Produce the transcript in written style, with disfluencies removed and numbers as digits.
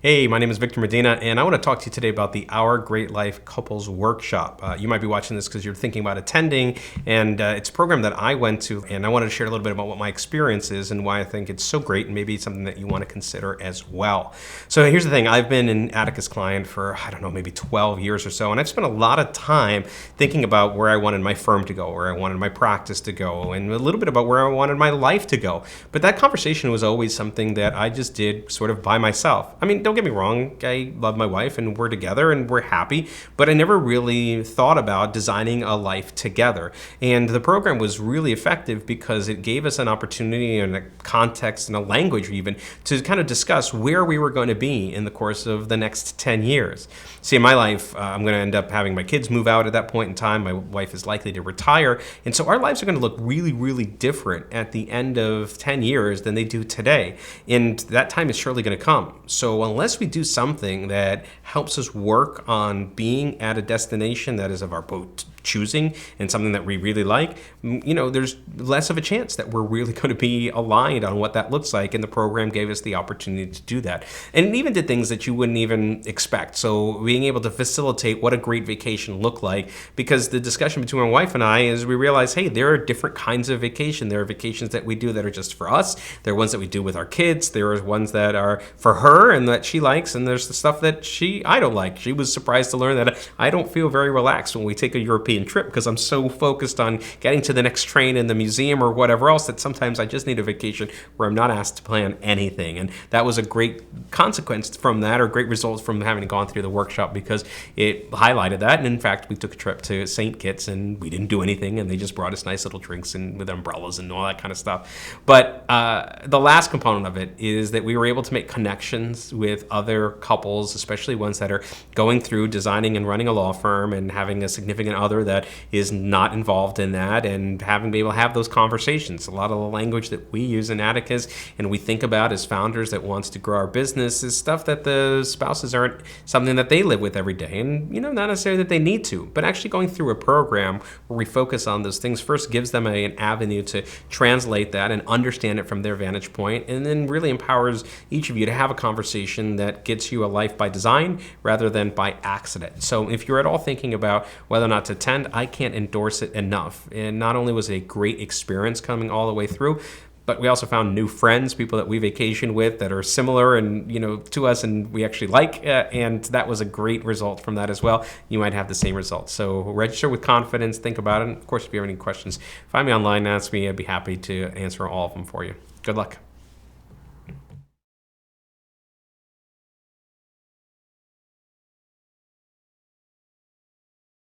Hey, my name is Victor Medina, and I want to talk to you today about the Our Great Life Couples Workshop. You might be watching this because you're thinking about attending, and it's a program that I went to, and I wanted to share a little bit about what my experience is and why I think it's so great, and maybe it's something that you want to consider as well. So here's the thing. I've been an Atticus client for, maybe 12 years or so, and I've spent a lot of time thinking about where I wanted my firm to go, where I wanted my practice to go, and a little bit about where I wanted my life to go. But that conversation was always something that I just did sort of by myself. I mean, don't get me wrong, I love my wife and we're together and we're happy, but I never really thought about designing a life together. And the program was really effective because it gave us an opportunity and a context and a language even to kind of discuss where we were going to be in the course of the next 10 years. See, in my life, I'm going to end up having my kids move out at that point in time. My wife is likely to retire. And so our lives are going to look really, really different at the end of 10 years than they do today. And that time is surely going to come. So unless we do something that helps us work on being at a destination that is of our both choosing and something that we really like, there's less of a chance that we're really going to be aligned on what that looks like. And the program gave us the opportunity to do that. And it even did things that you wouldn't even expect. So being able to facilitate what a great vacation looked like, because the discussion between my wife and I is we realize, hey, there are different kinds of vacation. There are vacations that we do that are just for us. There are ones that we do with our kids. There are ones that are for her and that she likes. And there's the stuff that I don't like. She was surprised to learn that I don't feel very relaxed when we take a European trip because I'm so focused on getting to the next train in the museum or whatever else that sometimes I just need a vacation where I'm not asked to plan anything. And that was a great consequence from that, or great results from having gone through the workshop, because it highlighted that. And in fact, we took a trip to St. Kitts and we didn't do anything, and they just brought us nice little drinks and with umbrellas and all that kind of stuff. But the last component of it is that we were able to make connections with other couples, especially ones that are going through designing and running a law firm and having a significant other that is not involved in that, and having been able to have those conversations. A lot of the language that we use in Atticus and we think about as founders that wants to grow our business is stuff that the spouses aren't something that they live with every day. And, not necessarily that they need to, but actually going through a program where we focus on those things first gives them an avenue to translate that and understand it from their vantage point, and then really empowers each of you to have a conversation that gets you a life by design rather than by accident. So if you're at all thinking about whether or not to attend, I can't endorse it enough. And not only was it a great experience coming all the way through, but we also found new friends, people that we vacation with that are similar and to us and we actually like, and that was a great result from that as well. You might have the same results. So register with confidence, think about it. And of course, if you have any questions, find me online, ask me. I'd be happy to answer all of them for you. Good luck.